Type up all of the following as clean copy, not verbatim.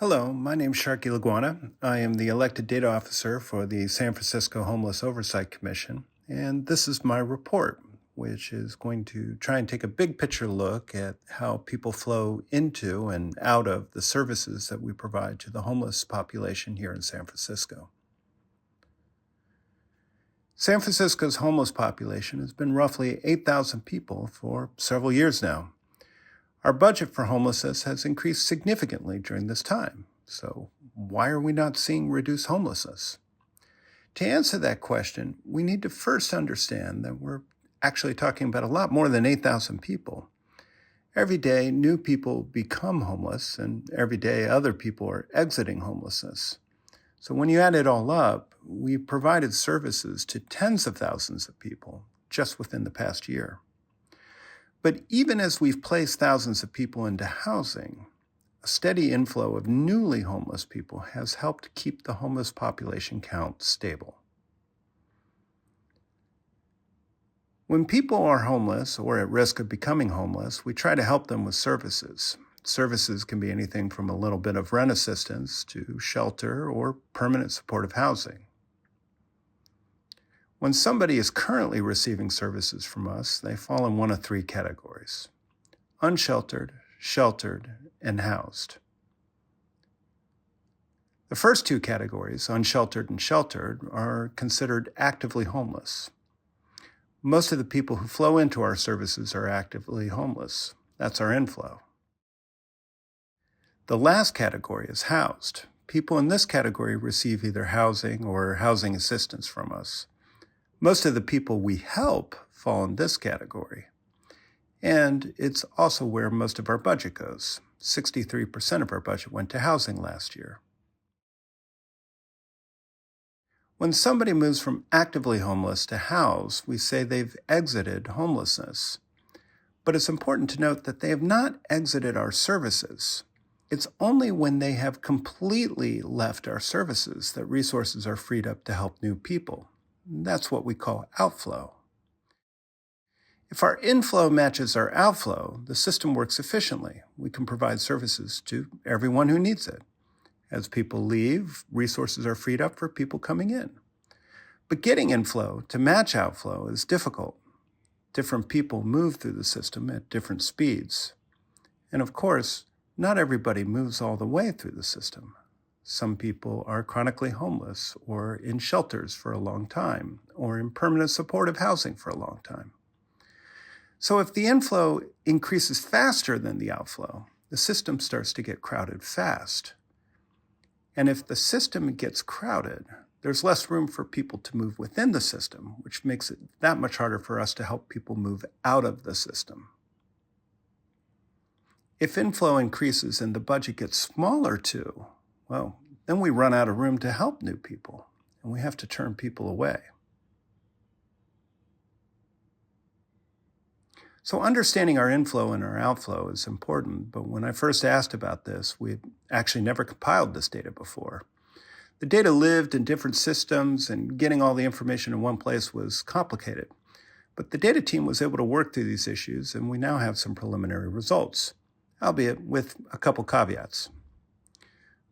Hello, my name is Sharky Laguana. I am the elected data officer for the San Francisco Homeless Oversight Commission, and this is my report, which is going to try and take a big picture look at how people flow into and out of the services that we provide to the homeless population here in San Francisco. San Francisco's homeless population has been roughly 8,000 people for several years now. Our budget for homelessness has increased significantly during this time. So why are we not seeing reduced homelessness? To answer that question, we need to first understand that we're actually talking about a lot more than 8,000 people. Every day, new people become homeless, and every day other people are exiting homelessness. So when you add it all up, we provided services to tens of thousands of people just within the past year. But even as we've placed thousands of people into housing, a steady inflow of newly homeless people has helped keep the homeless population count stable. When people are homeless or at risk of becoming homeless, we try to help them with services. Services can be anything from a little bit of rent assistance to shelter or permanent supportive housing. When somebody is currently receiving services from us, they fall in one of three categories: unsheltered, sheltered, and housed. The first two categories, unsheltered and sheltered, are considered actively homeless. Most of the people who flow into our services are actively homeless. That's our inflow. The last category is housed. People in this category receive either housing or housing assistance from us. Most of the people we help fall in this category. And it's also where most of our budget goes. 63% of our budget went to housing last year. When somebody moves from actively homeless to housed, we say they've exited homelessness. But it's important to note that they have not exited our services. It's only when they have completely left our services that resources are freed up to help new people. That's what we call outflow. If our inflow matches our outflow, the system works efficiently. We can provide services to everyone who needs it. As people leave, resources are freed up for people coming in. But getting inflow to match outflow is difficult. Different people move through the system at different speeds. And of course, not everybody moves all the way through the system. Some people are chronically homeless or in shelters for a long time or in permanent supportive housing for a long time. So if the inflow increases faster than the outflow, the system starts to get crowded fast. And if the system gets crowded, there's less room for people to move within the system, which makes it that much harder for us to help people move out of the system. If inflow increases and the budget gets smaller too, well, then we run out of room to help new people, and we have to turn people away. So understanding our inflow and our outflow is important, but when I first asked about this, we had actually never compiled this data before. The data lived in different systems, and getting all the information in one place was complicated. But the data team was able to work through these issues, and we now have some preliminary results, albeit with a couple caveats.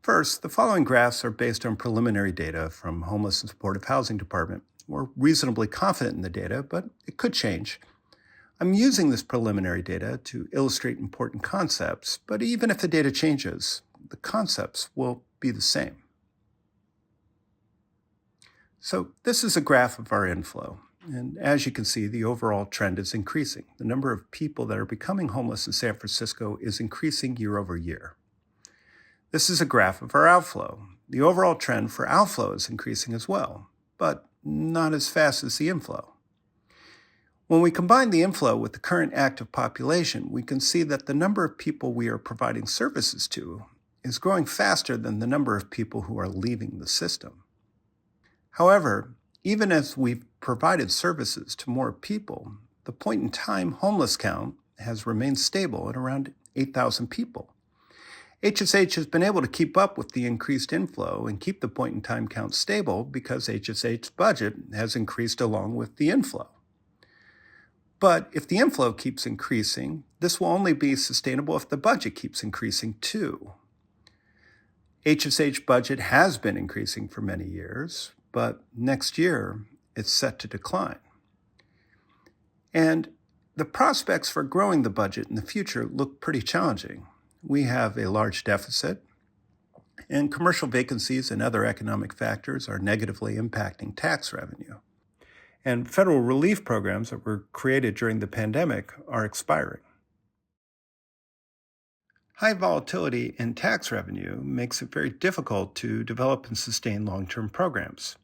First, the following graphs are based on preliminary data from Homeless and Supportive Housing Department. We're reasonably confident in the data, but it could change. I'm using this preliminary data to illustrate important concepts, but even if the data changes, the concepts will be the same. So this is a graph of our inflow. And as you can see, the overall trend is increasing. The number of people that are becoming homeless in San Francisco is increasing year over year. This is a graph of our outflow. The overall trend for outflow is increasing as well, but not as fast as the inflow. When we combine the inflow with the current active population, we can see that the number of people we are providing services to is growing faster than the number of people who are leaving the system. However, even as we've provided services to more people, the point-in-time homeless count has remained stable at around 8,000 people. HSH has been able to keep up with the increased inflow and keep the point-in-time count stable because HSH's budget has increased along with the inflow. But if the inflow keeps increasing, this will only be sustainable if the budget keeps increasing too. HSH budget has been increasing for many years, but next year it's set to decline. And the prospects for growing the budget in the future look pretty challenging. We have a large deficit, and commercial vacancies and other economic factors are negatively impacting tax revenue. And federal relief programs that were created during the pandemic are expiring. High volatility in tax revenue makes it very difficult to develop and sustain long-term programs.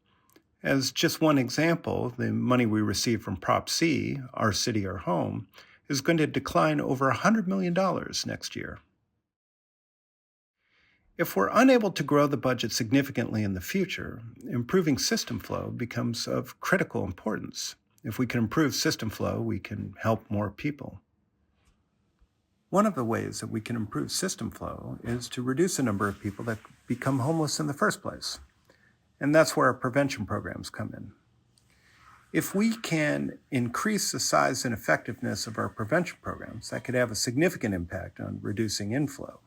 As just one example, the money we receive from Prop C, Our City, Our Home, is going to decline over $100 million next year. If we're unable to grow the budget significantly in the future, improving system flow becomes of critical importance. If we can improve system flow, we can help more people. One of the ways that we can improve system flow is to reduce the number of people that become homeless in the first place. And that's where our prevention programs come in. If we can increase the size and effectiveness of our prevention programs, that could have a significant impact on reducing inflow.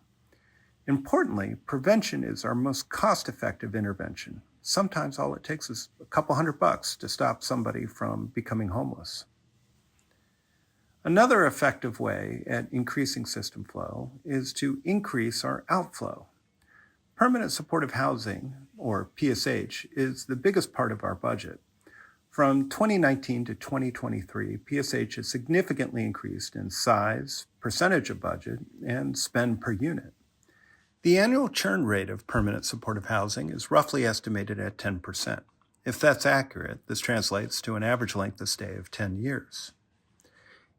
Importantly, prevention is our most cost-effective intervention. Sometimes all it takes is a couple $100 to stop somebody from becoming homeless. Another effective way at increasing system flow is to increase our outflow. Permanent supportive housing, or PSH, is the biggest part of our budget. From 2019 to 2023, PSH has significantly increased in size, percentage of budget, and spend per unit. The annual churn rate of permanent supportive housing is roughly estimated at 10%. If that's accurate, this translates to an average length of stay of 10 years.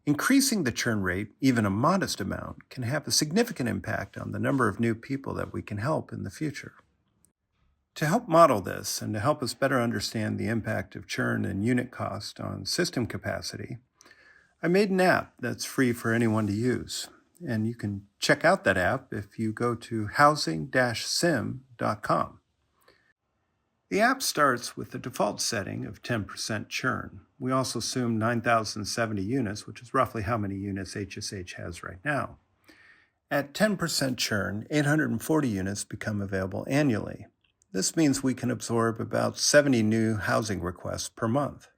Increasing the churn rate, even a modest amount, can have a significant impact on the number of new people that we can help in the future. To help model this and to help us better understand the impact of churn and unit cost on system capacity, I made an app that's free for anyone to use. And you can check out that app if you go to housing-sim.com. The app starts with the default setting of 10% churn. We also assume 9,070 units, which is roughly how many units HSH has right now. At 10% churn, 840 units become available annually. This means we can absorb about 70 new housing requests per month.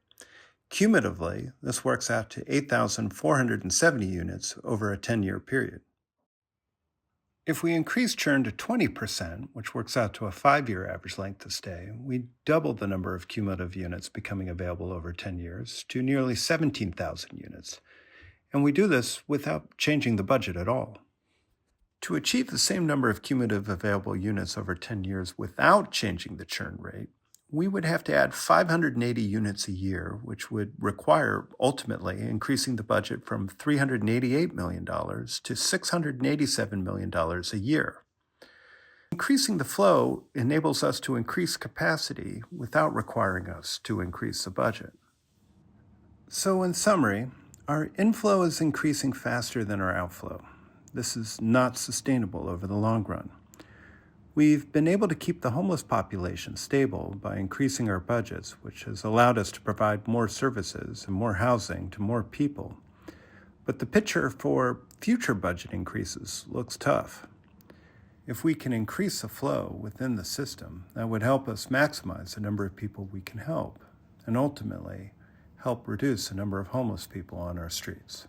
Cumulatively, this works out to 8,470 units over a 10-year period. If we increase churn to 20%, which works out to a 5-year average length of stay, we double the number of cumulative units becoming available over 10 years to nearly 17,000 units. And we do this without changing the budget at all. To achieve the same number of cumulative available units over 10 years without changing the churn rate, we would have to add 580 units a year, which would require, ultimately, increasing the budget from $388 million to $687 million a year. Increasing the flow enables us to increase capacity without requiring us to increase the budget. So in summary, our inflow is increasing faster than our outflow. This is not sustainable over the long run. We've been able to keep the homeless population stable by increasing our budgets, which has allowed us to provide more services and more housing to more people. But the picture for future budget increases looks tough. If we can increase the flow within the system, that would help us maximize the number of people we can help, and ultimately help reduce the number of homeless people on our streets.